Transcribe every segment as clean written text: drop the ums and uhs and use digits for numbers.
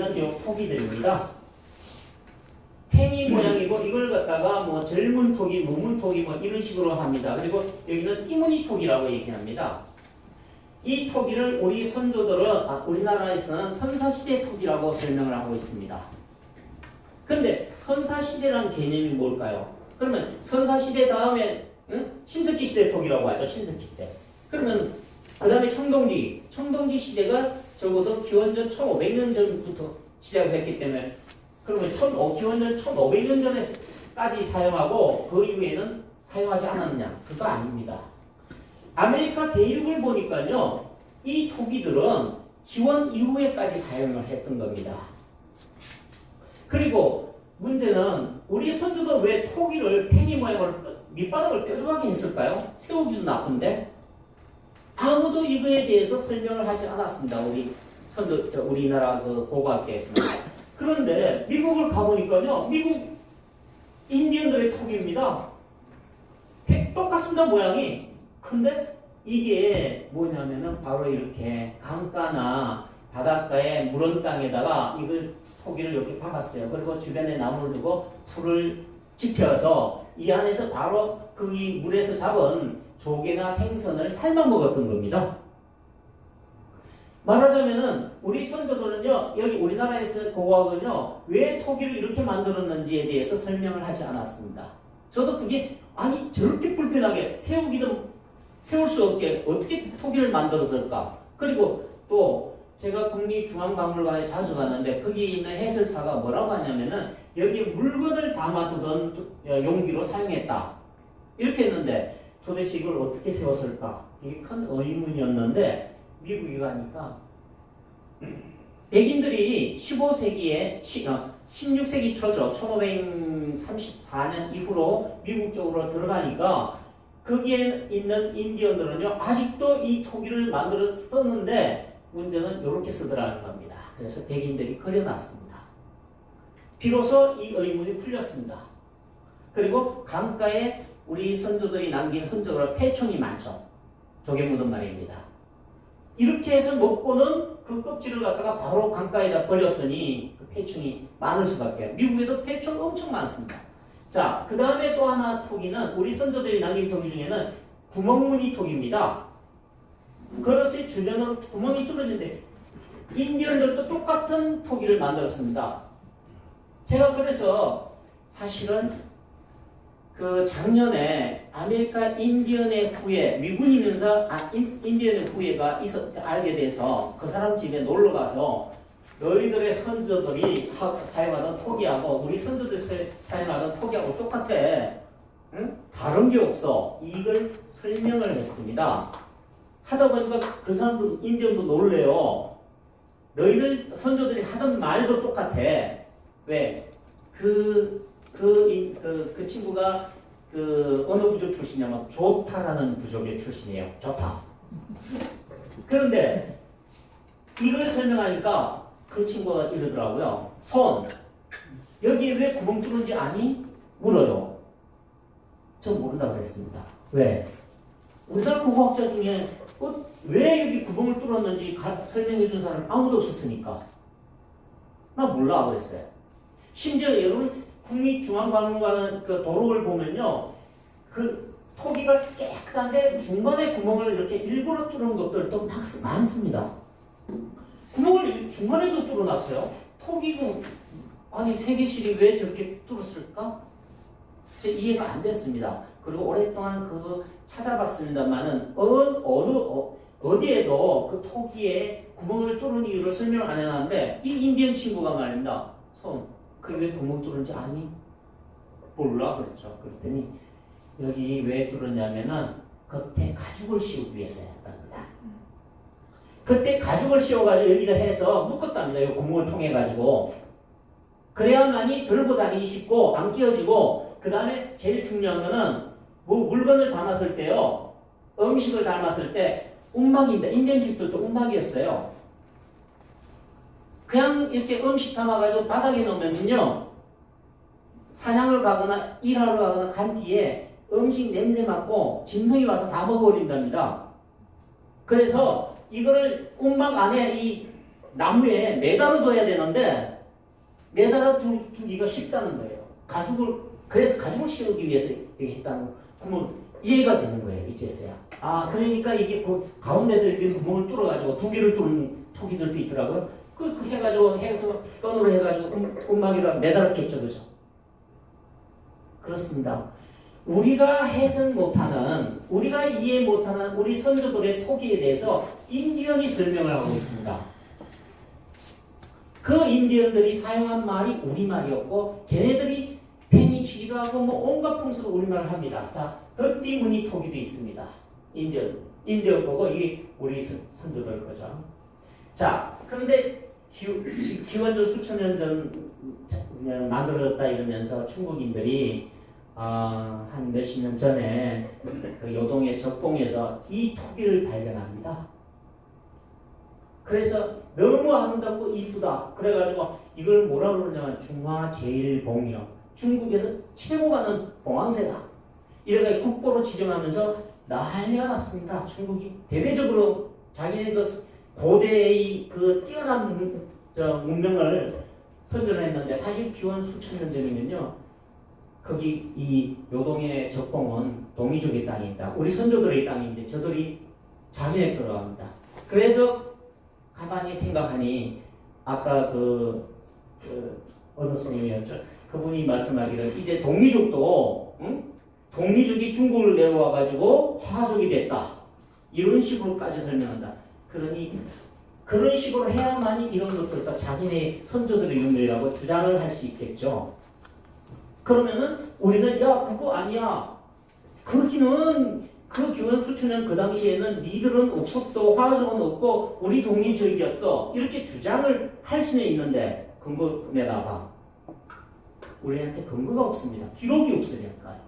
있는 요 토기들입니다. 팽이 모양이고 이걸 갖다가 뭐 젊은 토기, 무문 토기 뭐 이런 식으로 합니다. 그리고 여기는 띠무늬 토기라고 얘기합니다. 이 토기를 우리 선조들은 우리나라에서는 선사시대 토기라고 설명을 하고 있습니다. 그런데 선사시대라는 개념이 뭘까요? 그러면 선사시대 다음에 신석기 시대 토기라고 하죠. 신석기 시대. 그러면 그 다음에 청동기 시대가 적어도 기원전 1500년 전부터 시작을 했기 때문에 그러면 기원전 1500년 전에까지 사용하고 그 이후에는 사용하지 않았느냐? 그거 아닙니다. 아메리카 대륙을 보니까요. 이 토기들은 기원 이후에까지 사용을 했던 겁니다. 그리고 문제는 우리 선조도 왜 토기를 팽이 모양으로 밑바닥을 뾰족하게 했을까요? 세우기도 나쁜데 아무도 이거에 대해서 설명을 하지 않았습니다. 우리나라 그 고고학계에서는. 그런데 미국을 가보니까요. 미국 인디언들의 토기입니다. 똑같습니다. 모양이. 근데 이게 뭐냐면은 바로 이렇게 강가나 바닷가의 무른 땅에다가 이걸 토기를 이렇게 박았어요. 그리고 주변에 나무를 두고 풀을 지펴서 이 안에서 바로 그 이 물에서 잡은 조개나 생선을 삶아 먹었던 겁니다. 말하자면은 우리 선조들은요, 여기 우리나라에서 고고학은요, 왜 토기를 이렇게 만들었는지에 대해서 설명을 하지 않았습니다. 저도 그게 아니 저렇게 불편하게 세울 수 없게 어떻게 토기를 만들었을까? 그리고 또 제가 국립중앙박물관에 자주 갔는데 거기 있는 해설사가 뭐라고 하냐면은 여기에 물건을 담아두던 용기로 사용했다. 이렇게 했는데 도대체 이걸 어떻게 세웠을까? 이게 큰 의문이었는데 미국에 가니까 백인들이 15세기에 16세기 초죠. 1534년 이후로 미국 쪽으로 들어가니까 거기에 있는 인디언들은요. 아직도 이 토기를 만들어 썼는데 문제는 이렇게 쓰더라는 겁니다. 그래서 백인들이 그려놨습니다. 비로소 이 의문이 풀렸습니다. 그리고 강가에 우리 선조들이 남긴 흔적으로 폐총이 많죠. 조개 묻은 말입니다. 이렇게 해서 먹고는 그 껍질을 갖다가 바로 강가에다 버렸으니 그 폐총이 많을 수밖에. 미국에도 폐총 엄청 많습니다. 자, 그 다음에 또 하나 토기는 우리 선조들이 남긴 토기 중에는 구멍무늬 토기입니다. 그릇의 주변으로 구멍이 뚫어지는데 인디언들도 똑같은 토기를 만들었습니다. 제가 그래서 사실은 그 작년에 아메리카 인디언의 후예, 미군이면서 인디언의 후예가 알게 돼서 그 사람 집에 놀러 가서 너희들의 선조들이 사용하던 토기하고 우리 선조들 사용하던 토기하고 똑같아. 응? 다른 게 없어. 이걸 설명을 했습니다. 하다 보니까 그 사람도 인디언도 놀래요. 너희들 선조들이 하던 말도 똑같아. 왜? 그 친구가 어느 부족 출신이냐면 조타라는 부족의 출신이에요. 조타. 그런데 이걸 설명하니까 그 친구가 이러더라고요. 손. 여기에 왜 구멍 뚫는지 아니? 물어요. 전 모른다고 그랬습니다. 왜? 우리나라 고고학자 중에 왜 여기 구멍을 뚫었는지 설명해 준 사람 아무도 없었으니까. 나 몰라 그랬어요. 심지어 여러분 국립중앙박물관 그 도록을 보면요. 그 토기가 깨끗한데 중간에 구멍을 이렇게 일부러 뚫은 것들도 많습니다. 구멍을 중간에도 뚫어놨어요. 토기고 아니 세계실이 왜 저렇게 뚫었을까? 제 이해가 안 됐습니다. 그리고 오랫동안 그거 찾아봤습니다만은 어디에도 그 토기에 구멍을 뚫은 이유를 설명 안 해놨는데 이 인디언 친구가 말입니다. 그게 왜 구멍 뚫은지 아니? 몰라 그랬죠. 그랬더니 여기 왜 뚫었냐면은 겉에 가죽을 씌우기 위해서였답니다. 그때 가죽을 씌워가지고 여기다 해서 묶었답니다. 이 구멍을 통해 가지고 그래야만이 들고 다니기 쉽고 안 끼어지고 그 다음에 제일 중요한 거는 뭐 물건을 담았을 때요. 음식을 담았을 때 움막입니다. 인디언 집들도 움막이었어요. 그냥 이렇게 음식 담아가지고 바닥에 놓으면요. 사냥을 가거나 일하러 가거나 간 뒤에 음식 냄새 맡고 짐승이 와서 다 먹어버린답니다. 그래서 이거를 움막 안에 이 나무에 매달아 둬야 되는데 매달아 두기가 쉽다는 거예요. 그래서 가죽을 씌우기 위해서 이렇게 했다는 거. 그러면 이해가 되는 거예요, 이제서야. 아, 그러니까 이게 그 가운데도 이렇게 구멍을 뚫어가지고 두 개를 뚫는 토기들도 있더라고요. 그 해가지고 해서 끈으로 해가지고 음막에다 매달았겠죠, 그죠? 그렇습니다. 우리가 해석 못하는, 우리가 이해 못하는 우리 선조들의 토기에 대해서 인디언이 설명을 하고 있습니다. 그 인디언들이 사용한 말이 우리말이었고 걔네들이 팽이치기도 하고 뭐 온갖 풍습으로 우리말을 합니다. 자, 더띠무늬 토기도 있습니다. 인디언 거고 이게 우리 선조들 거죠. 자, 그런데 기원전 수천 년 전 만들어졌다 이러면서 중국인들이 한 몇십 년 전에 그 요동의 적봉에서 이 토기를 발견합니다. 그래서 너무 아름답고 이쁘다. 그래가지고 이걸 뭐라 그러냐면 중화제일봉이요. 중국에서 최고 가는 봉황새다. 이래가 국보로 지정하면서 난리가 났습니다. 중국이 대대적으로 자기네 그 고대의 그 뛰어난 문명을 선전했는데 사실 기원 수천 년 전이면요. 거기 이 요동의 적봉은 동이족의 땅이 있다. 우리 선조들의 땅인데 저들이 자기네 거로 합니다. 그래서 가만히 생각하니 아까 어느 스님이었죠? 그분이 말씀하기를 이제 동이족도 동이족이 중국을 내려와가지고 화족이 됐다. 이런 식으로까지 설명한다. 그러니 그런 식으로 해야만이 이런 것들과 자기네 선조들의 윤리라고 주장을 할 수 있겠죠. 그러면은 우리는 야 그거 아니야. 그렇기는 그 기원 수천 년 그 당시에는 니들은 없었어. 화족은 없고 우리 동이족이었어. 이렇게 주장을 할 수는 있는데 근거 내놔봐. 우리한테 근거가 없습니다. 기록이 없으니까요.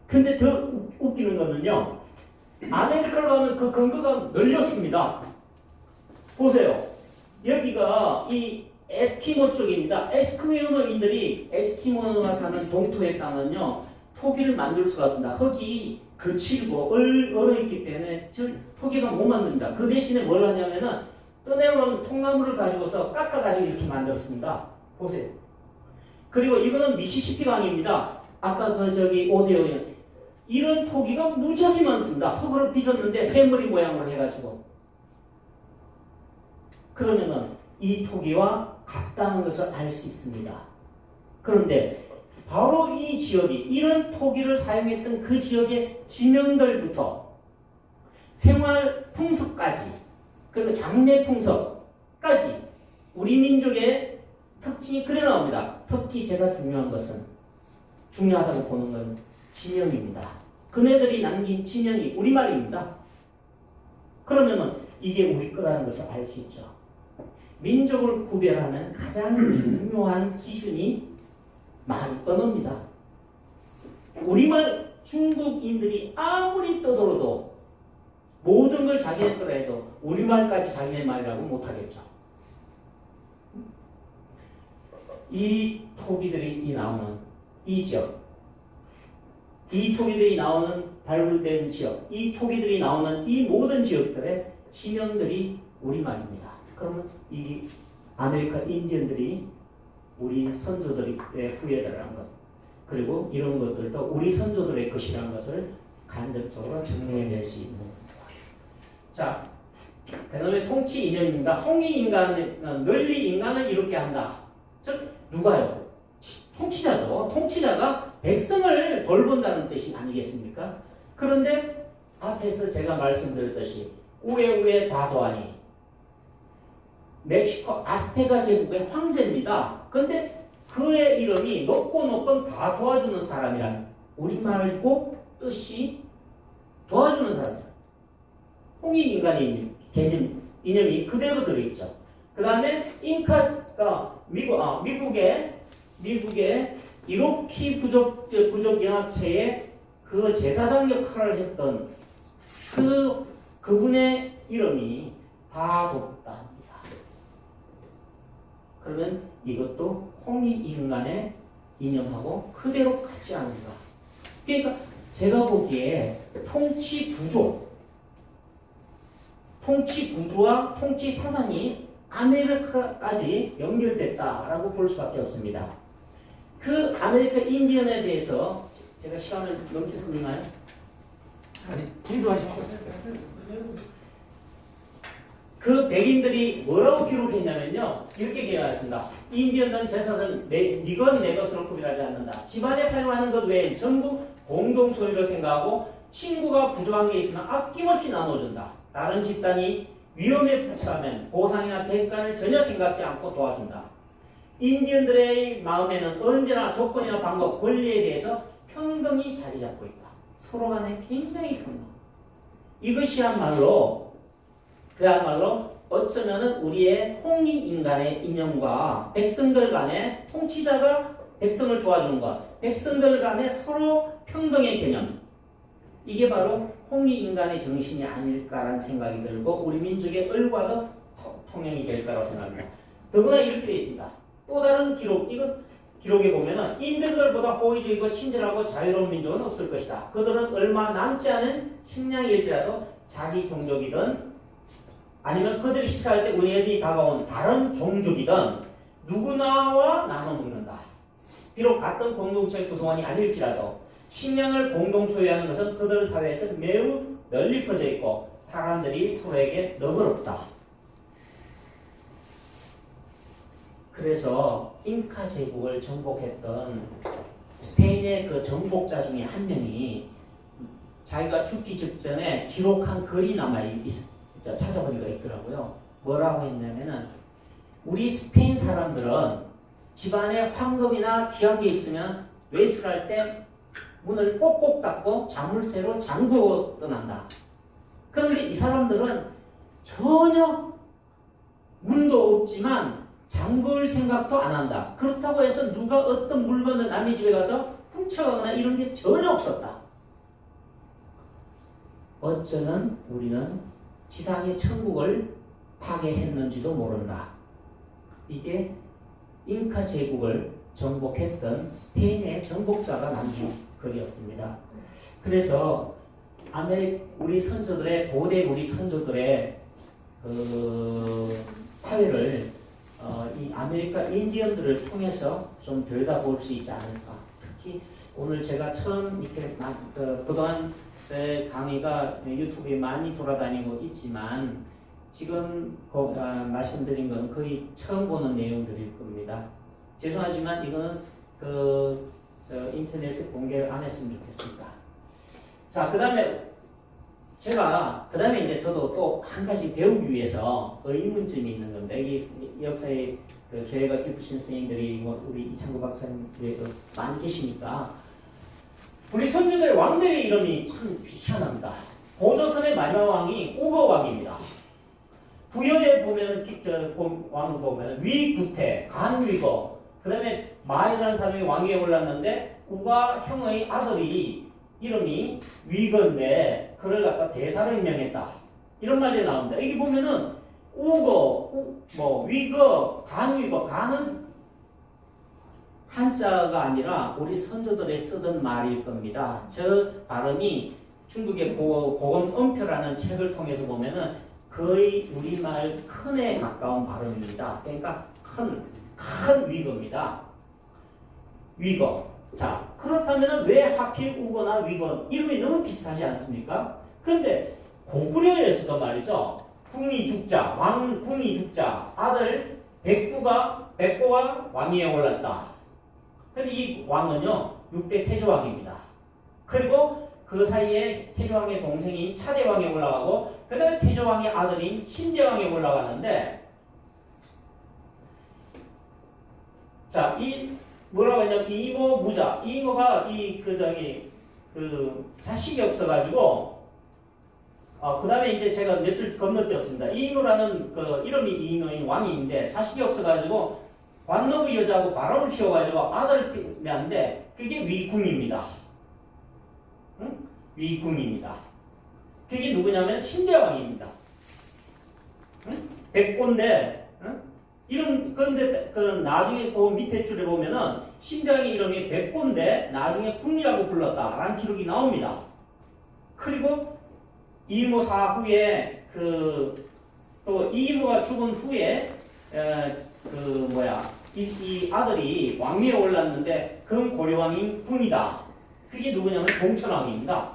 근데 더 웃기는 거는요. 아메리카로 가면 그 근거가 널렸습니다. 보세요. 여기가 이 에스키모 쪽입니다. 에스키모인들이 에스키모가 사는 동토의 땅은요. 토기를 만들 수가 없습니다. 흙이 거칠고 얼어있기 때문에 토기가 못 만듭니다. 그 대신에 뭘 하냐면은 떠내려온 통나무를 가지고서 깎아가지고 이렇게 만들었습니다. 보세요. 그리고 이거는 미시시피 강입니다. 아까 오데오 이런 토기가 무지하게 많습니다. 흙으로 빚었는데 새머리 모양으로 해가지고. 그러면은 이 토기와 같다는 것을 알 수 있습니다. 그런데 바로 이 지역이 이런 토기를 사용했던 그 지역의 지명들부터 생활 풍습까지 그리고 장례 풍습까지 우리 민족의 특징이 그대로 나옵니다. 특히 제가 중요하다고 보는 건 지명입니다. 그네들이 남긴 지명이 우리말입니다. 그러면은 이게 우리 거라는 것을 알 수 있죠. 민족을 구별하는 가장 중요한 기준이 언어입니다. 우리말 중국인들이 아무리 떠들어도 모든 걸 자기네 거라 해도 우리말까지 자기네 말이라고 못하겠죠. 이 토기들이 나오는 이 지역, 이 토기들이 나오는 발굴된 지역, 이 토기들이 나오는 이 모든 지역들의 지명들이 우리말입니다. 그러면 이 아메리카 인디언들이 우리 선조들의 후예라는 것, 그리고 이런 것들도 우리 선조들의 것이라는 것을 간접적으로 증명해낼 수 있는 겁니다. 자, 그 다음에 통치 이념입니다. 홍위 인간은, 널리 인간을 이롭게 한다. 즉, 누가요? 통치자죠. 통치자가 백성을 돌본다는 뜻이 아니겠습니까? 그런데 앞에서 제가 말씀드렸듯이 우에우에 다도아니 멕시코 아스테카 제국의 황제입니다. 그런데 그의 이름이 높고 높은 다 도와주는 사람이란 우리말고 뜻이 도와주는 사람이야. 홍익인간의 이념이 그대로 들어있죠. 그 다음에 잉카가 미국의 이로키 부족 연합체의 그 제사장 역할을 했던 그분의 이름이 다도다 합니다. 그러면 이것도 홍익인간의 이념하고 그대로 같지 않은가. 그러니까 제가 보기에 통치 통치 구조와 통치 사상이 아메리카까지 연결됐다라고 볼 수밖에 없습니다. 그 아메리카 인디언에 대해서 제가 시간을 넘쳤었나요? 아니, 기도하십시오. 그 백인들이 뭐라고 기록했냐면요. 이렇게 기록했습니다. 인디언들은 제사는 니건 내 것으로 구별하지 않는다. 집안에 사용하는 것 외엔 전부 공동 소유로 생각하고 친구가 부족한 게 있으면 아낌없이 나눠준다. 다른 집단이 위험에 처하면 보상이나 대가를 전혀 생각지 않고 도와준다. 인디언들의 마음에는 언제나 조건이나 방법, 권리에 대해서 평등이 자리 잡고 있다. 서로 간에 굉장히 평등. 이것이야말로 그야말로 어쩌면은 우리의 홍익인간의 이념과 백성들 간의 통치자가 백성을 도와주는 것, 백성들 간의 서로 평등의 개념, 이게 바로 홍익인간의 정신이 아닐까라는 생각이 들고 우리 민족의 을과도 통용이 될 거라고 생각합니다. 더구나 이렇게 되어 있습니다. 또 다른 기록, 이건 기록에 보면은 인들보다 호의적이고 친절하고 자유로운 민족은 없을 것이다. 그들은 얼마 남지 않은 식량일지라도 자기 종족이든 아니면 그들이 식사할 때 우리에게 다가온 다른 종족이든 누구나와 나눠 먹는다. 비록 같은 공동체의 구성원이 아닐지라도 식량을 공동 소유하는 것은 그들 사회에서 매우 널리 퍼져 있고 사람들이 서로에게 너그럽다. 그래서 잉카 제국을 정복했던 스페인의 그 정복자 중에 한 명이 자기가 죽기 직전에 기록한 글이 찾아보니까 있더라고요. 뭐라고 했냐면은 우리 스페인 사람들은 집안에 황금이나 귀한 게 있으면 외출할 때 문을 꼭꼭 닫고 자물쇠로 잠그고 떠난다. 그런데 이 사람들은 전혀 문도 없지만 잠글 생각도 안 한다. 그렇다고 해서 누가 어떤 물건을 남의 집에 가서 훔쳐가거나 이런 게 전혀 없었다. 어쩌면 우리는 지상의 천국을 파괴했는지도 모른다. 이게 잉카 제국을 정복했던 스페인의 정복자가 남긴 글이었습니다. 그래서 우리 선조들의 고대 우리 선조들의 사회를 이 아메리카 인디언들을 통해서 좀 들여다볼 수 있지 않을까. 특히 오늘 제가 처음 이렇게 그동안 제 강의가 유튜브에 많이 돌아다니고 있지만 지금 말씀드린 건 거의 처음 보는 내용들일 겁니다. 죄송하지만 이거는 인터넷에 공개를 안 했으면 좋겠습니다. 자, 그 다음에 이제 저도 또 한 가지 배우기 위해서 의문점이 있는 겁니다. 여기 역사에 죄가 깊으신 스님들이 우리 이창구 박사님들이 많이 계시니까 우리 선조들의 왕들의 이름이 참 희한합니다. 고조선의 마지막 왕이 우거 왕입니다. 부여에 보면 왕을 보면 위구태, 간위거, 그 다음에 마이라는 사람이 왕위에 올랐는데 우가 형의 아들이 이름이 위거인데 그를 갖다 대사로 임명했다. 이런 말이 나옵니다. 여기 보면은 우거, 위거, 간위거, 간은 한자가 아니라 우리 선조들이 쓰던 말일 겁니다. 저 발음이 중국의 고금음표라는 책을 통해서 보면은 거의 우리말 큰에 가까운 발음입니다. 그러니까 큰 위거입니다. 위거. 자, 그렇다면 왜 하필 우거나 위거 이름이 너무 비슷하지 않습니까? 근데 고구려에서도 말이죠. 궁이 죽자, 궁이 죽자, 아들 백구가 왕위에 올랐다. 근데 이 왕은요, 6대 태조왕입니다. 그리고 그 사이에 태조왕의 동생인 차대왕에 올라가고, 그 다음에 태조왕의 아들인 신대왕에 올라가는데, 자, 뭐라고 했냐면, 이모 무자. 이모가 자식이 없어가지고, 그 다음에 이제 제가 몇 줄 건너뛰었습니다. 이모라는 이름이 이모인 왕이인데, 자식이 없어가지고, 관노부 여자하고 바람을 피워가지고 아들을 낳는데 그게 위궁입니다. 응? 위궁입니다. 그게 누구냐면 신대왕입니다. 응? 백고인데, 응? 그런데 나중에 그 밑에 줄에 보면은 신대왕의 이름이 백고인데 나중에 궁이라고 불렀다라는 기록이 나옵니다. 그리고 이모 사후에 또 이모가 죽은 후에 이 아들이 왕위에 올랐는데 그 고려왕인 궁이다. 그게 누구냐면 동천왕입니다.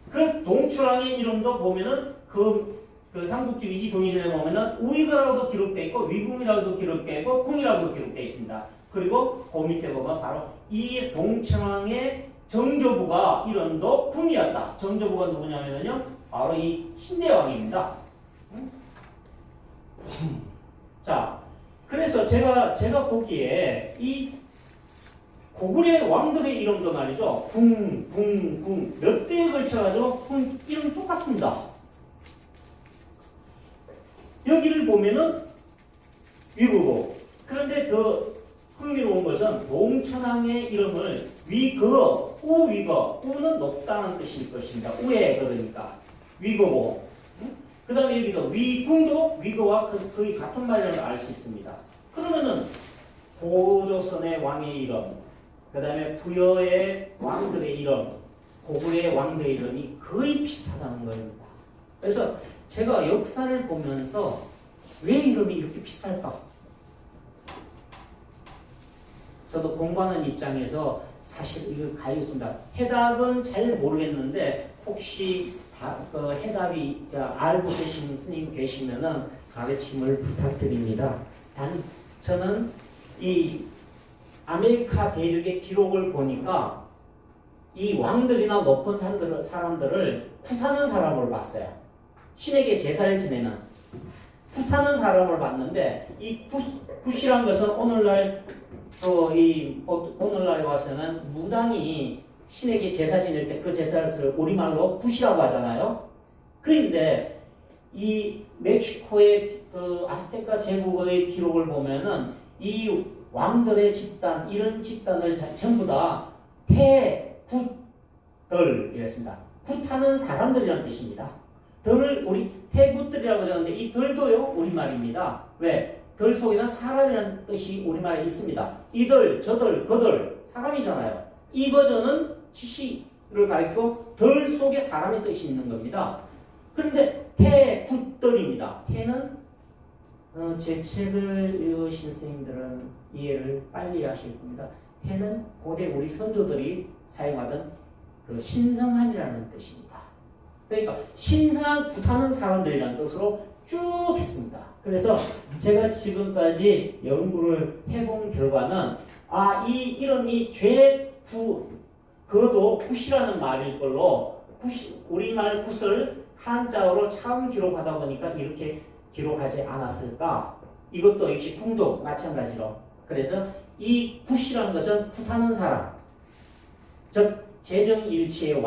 그 동천왕의 이름도 보면은 그 삼국지 위지 동의전에 보면은 우이거라고도 기록되어 있고 위궁이라고도 기록되어 있고 궁이라고도 기록되어 있습니다. 그리고 그 밑에 보면 바로 이 동천왕의 정조부가 이름도 궁이었다. 정조부가 누구냐면요 바로 이 신대왕입니다. 자, 그래서 제가 보기에 이 고구려 왕들의 이름도 말이죠. 궁 몇 대에 걸쳐가지고 이름 똑같습니다. 여기를 보면은 위구고. 그런데 더 흥미로운 것은 동천왕의 이름을 위거, 우위거, 우는 높다는 뜻일 것입니다. 우에 그러니까 위거고. 그 다음에 여기도 위궁도 위거와 거의 같은 말이라는 걸 알 수 있습니다. 그러면은 고조선의 왕의 이름, 그 다음에 부여의 왕들의 이름, 고구려의 왕들의 이름이 거의 비슷하다는 겁니다. 그래서 제가 역사를 보면서 왜 이름이 이렇게 비슷할까? 저도 공부하는 입장에서 사실 이거 가있습니다. 해답은 잘 모르겠는데 혹시 그 해답이 알고 계신 스님 계시면은 가르침을 부탁드립니다. 단 저는 이 아메리카 대륙의 기록을 보니까 이 왕들이나 높은 사람들을 굿하는 사람을 봤어요. 신에게 제사를 지내는 굿하는 사람을 봤는데 이 굿이란 것은 오늘날 오늘날에 와서는 무당이 신에게 제사 지낼 때 그 제사를 우리말로 굿이라고 하잖아요. 그런데 이 멕시코의 그 아스테카 제국의 기록을 보면은 이 왕들의 집단, 이런 집단을 전부 다 태굿들이었습니다. 굿하는 사람들이라는 뜻입니다. 덜을 우리 태굿들이라고 적었는데 이 덜도요 우리말입니다. 왜? 덜 속에는 사람이라는 뜻이 우리말에 있습니다. 이들, 저들, 그들 사람이잖아요. 이거저는 지시를 가리키고 덜 속에 사람의 뜻이 있는 겁니다. 그런데 태굿들입니다. 태는 제 책을 읽으신 선생님들은 이해를 빨리 하실 겁니다. 태는 고대 우리 선조들이 사용하던 그 신성한이라는 뜻입니다. 그러니까 신성한 굿하는 사람들이라는 뜻으로 쭉 했습니다. 그래서 제가 지금까지 연구를 해본 결과는 이 이름이 그도 굿이라는 말일 걸로 우리말 굿을 한자어로 처음 기록하다 보니까 이렇게 기록하지 않았을까? 이것도 역시 궁도 마찬가지로. 그래서 이 굿이라는 것은 굿하는 사람, 즉 재정일치의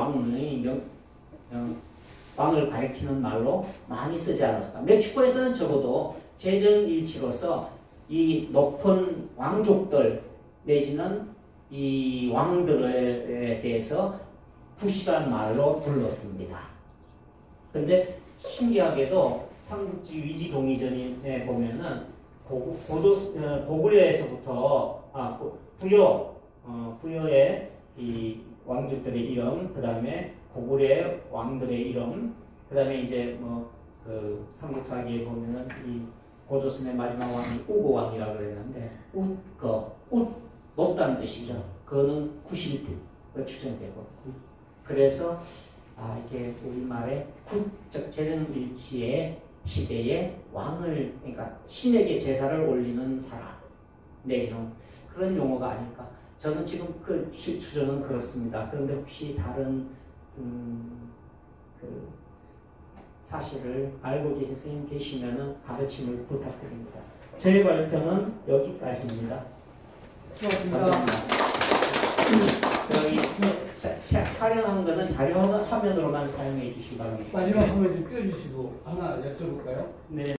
왕을 가리키는 말로 많이 쓰지 않았을까? 멕시코에서는 적어도 재정일치로서 이 높은 왕족들 내지는 이 왕들에 대해서 굿이라는 말로 불렀습니다. 그런데 신기하게도 삼국지 위지 동의전에 보면은 고구려에서부터 부여의 이 왕족들의 이름, 그 다음에 고구려의 왕들의 이름, 그 다음에 이제 그 삼국사기에 보면은 이 고조선의 마지막 왕이 우고왕이라고 그랬는데 웃 높다는 뜻이죠. 그는 굿일 때 추정되고. 그래서 이게 우리말에 굿, 재정일치의 시대에 왕을, 그러니까 신에게 제사를 올리는 사람 내지는 그런 용어가 아닐까. 저는 지금 그 추정은 그렇습니다. 그런데 혹시 다른 그 사실을 알고 계신 선생님 계시면은 가르침을 부탁드립니다. 제 발표는 여기까지입니다. 고맙습니다. 여기 촬영한 거는 자료 화면으로만 사용해 주시기 바랍니다. 마지막 한번 좀 띄워주시고 하나 여쭤볼까요? 네.